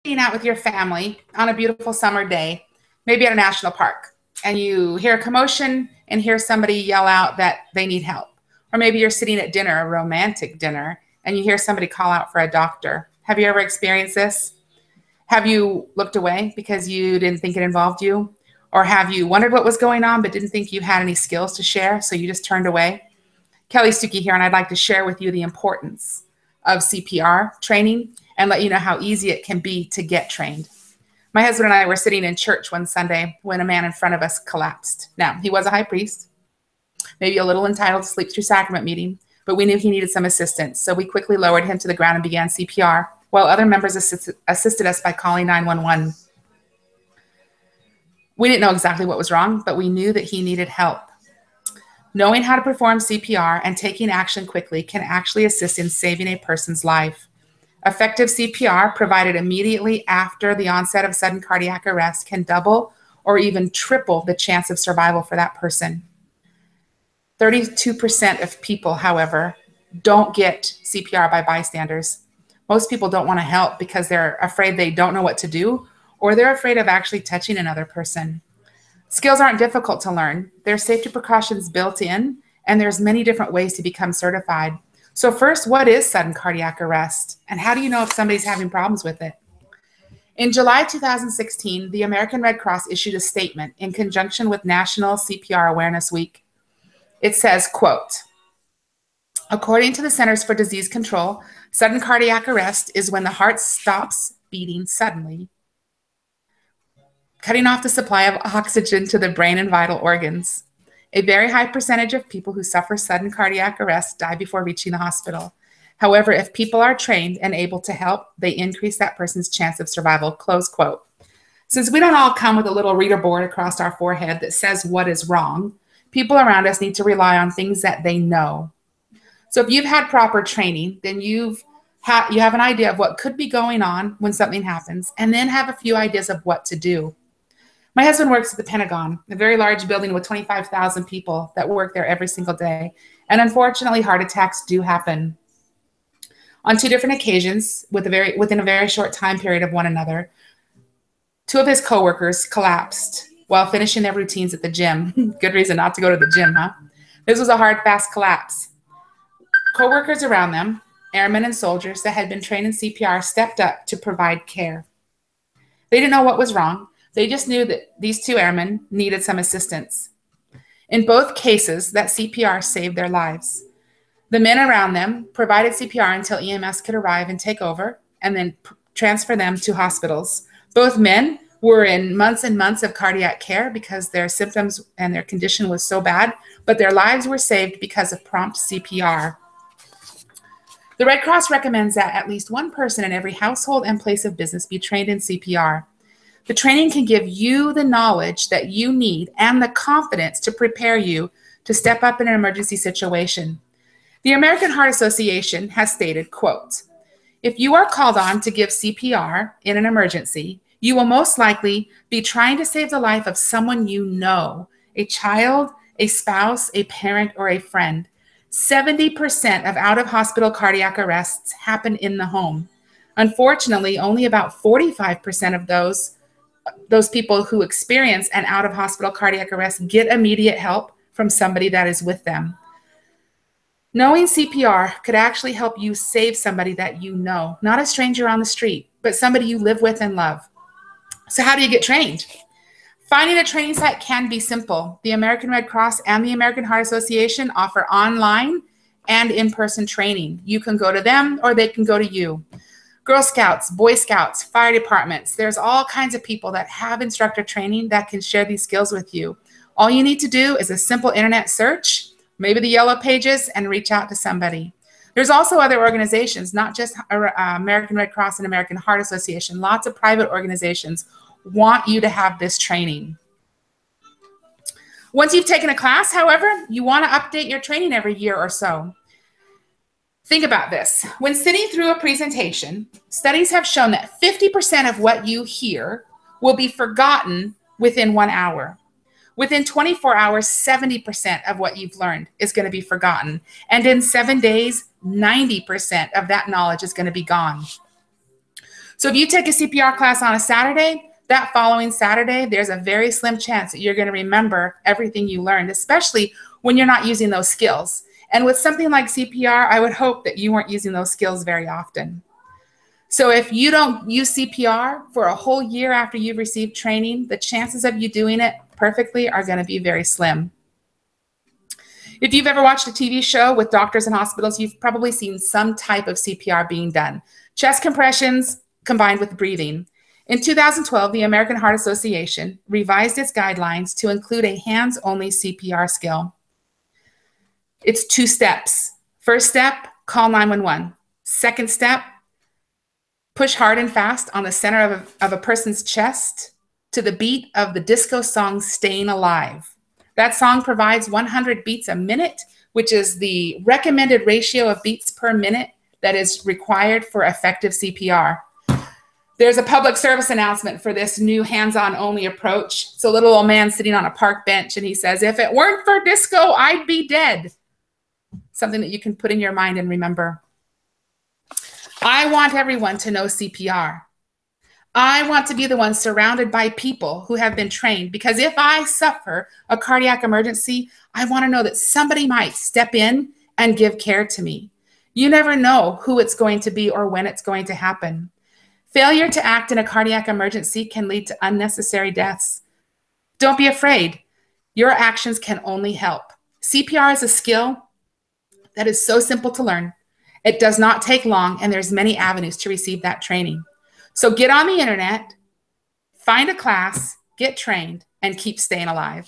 sitting out with your family on a beautiful summer day, maybe at a national park, and you hear a commotion and hear somebody yell out that they need help. Or maybe you're sitting at dinner, a romantic dinner, and you hear somebody call out for a doctor. Have you ever experienced this? Have you looked away because you didn't think it involved you? Or have you wondered what was going on but didn't think you had any skills to share, so you just turned away? Kelly Stuckey here, and I'd like to share with you the importance of CPR training and let you know how easy it can be to get trained. My husband and I were sitting in church one Sunday when a man in front of us collapsed. Now, he was a high priest, maybe a little entitled to sleep through sacrament meeting, but we knew he needed some assistance, so we quickly lowered him to the ground and began CPR, while other members assisted us by calling 911. We didn't know exactly what was wrong, but we knew that he needed help. Knowing how to perform CPR and taking action quickly can actually assist in saving a person's life. Effective CPR provided immediately after the onset of sudden cardiac arrest can double or even triple the chance of survival for that person. 32% of people, however, don't get CPR by bystanders. Most people don't want to help because they're afraid they don't know what to do, or they're afraid of actually touching another person. Skills aren't difficult to learn. There's safety precautions built in, and there's many different ways to become certified. So first, what is sudden cardiac arrest? And how do you know if somebody's having problems with it? In July 2016, the American Red Cross issued a statement in conjunction with National CPR Awareness Week. It says, quote, "According to the Centers for Disease Control, sudden cardiac arrest is when the heart stops beating suddenly, cutting off the supply of oxygen to the brain and vital organs. A very high percentage of people who suffer sudden cardiac arrest die before reaching the hospital. However, if people are trained and able to help, they increase that person's chance of survival," close quote. Since we don't all come with a little reader board across our forehead that says what is wrong, people around us need to rely on things that they know. So if you've had proper training, then you have an idea of what could be going on when something happens, and then have a few ideas of what to do. My husband works at the Pentagon, a very large building with 25,000 people that work there every single day. And unfortunately, heart attacks do happen. On 2 different occasions, within a very short time period of one another, 2 of his coworkers collapsed while finishing their routines at the gym. Good reason not to go to the gym, huh? This was a hard, fast collapse. Coworkers around them, airmen and soldiers that had been trained in CPR, stepped up to provide care. They didn't know what was wrong. They just knew that these 2 airmen needed some assistance. In both cases, that CPR saved their lives. The men around them provided CPR until EMS could arrive and take over, and then transfer them to hospitals. Both men were in months and months of cardiac care because their symptoms and their condition was so bad, but their lives were saved because of prompt CPR. The Red Cross recommends that at least one person in every household and place of business be trained in CPR. The training can give you the knowledge that you need and the confidence to prepare you to step up in an emergency situation. The American Heart Association has stated, quote, "If you are called on to give CPR in an emergency, you will most likely be trying to save the life of someone you know, a child, a spouse, a parent, or a friend. 70% of out-of-hospital cardiac arrests happen in the home. Unfortunately, only about 45% of those people who experience an out-of-hospital cardiac arrest get immediate help from somebody that is with them. Knowing CPR could actually help you save somebody that you know, not a stranger on the street, but somebody you live with and love. So how do you get trained? Finding a training site can be simple. The American Red Cross and the American Heart Association offer online and in-person training. You can go to them or they can go to you. Girl Scouts, Boy Scouts, fire departments. There's all kinds of people that have instructor training that can share these skills with you. All you need to do is a simple internet search, maybe the Yellow Pages, and reach out to somebody. There's also other organizations, not just American Red Cross and American Heart Association. Lots of private organizations want you to have this training. Once you've taken a class, however, you want to update your training every year or so. Think about this. When sitting through a presentation, studies have shown that 50% of what you hear will be forgotten within 1 hour. Within 24 hours, 70% of what you've learned is going to be forgotten. And in 7 days, 90% of that knowledge is going to be gone. So if you take a CPR class on a Saturday, that following Saturday, there's a very slim chance that you're going to remember everything you learned, especially when you're not using those skills. And with something like CPR, I would hope that you weren't using those skills very often. So if you don't use CPR for a whole year after you've received training, the chances of you doing it perfectly are going to be very slim. If you've ever watched a TV show with doctors and hospitals, you've probably seen some type of CPR being done. Chest compressions combined with breathing. In 2012, the American Heart Association revised its guidelines to include a hands-only CPR skill. It's 2 steps. First step, call 911. Second step, push hard and fast on the center of a person's chest to the beat of the disco song Staying Alive. That song provides 100 beats a minute, which is the recommended ratio of beats per minute that is required for effective CPR. There's a public service announcement for this new hands-on only approach. It's a little old man sitting on a park bench, and he says, "If it weren't for disco, I'd be dead." Something that you can put in your mind and remember. I want everyone to know CPR. I want to be the one surrounded by people who have been trained, because if I suffer a cardiac emergency, I want to know that somebody might step in and give care to me. You never know who it's going to be or when it's going to happen. Failure to act in a cardiac emergency can lead to unnecessary deaths. Don't be afraid. Your actions can only help. CPR is a skill that is so simple to learn. It does not take long, and there's many avenues to receive that training. So get on the internet, find a class, get trained, and keep staying alive.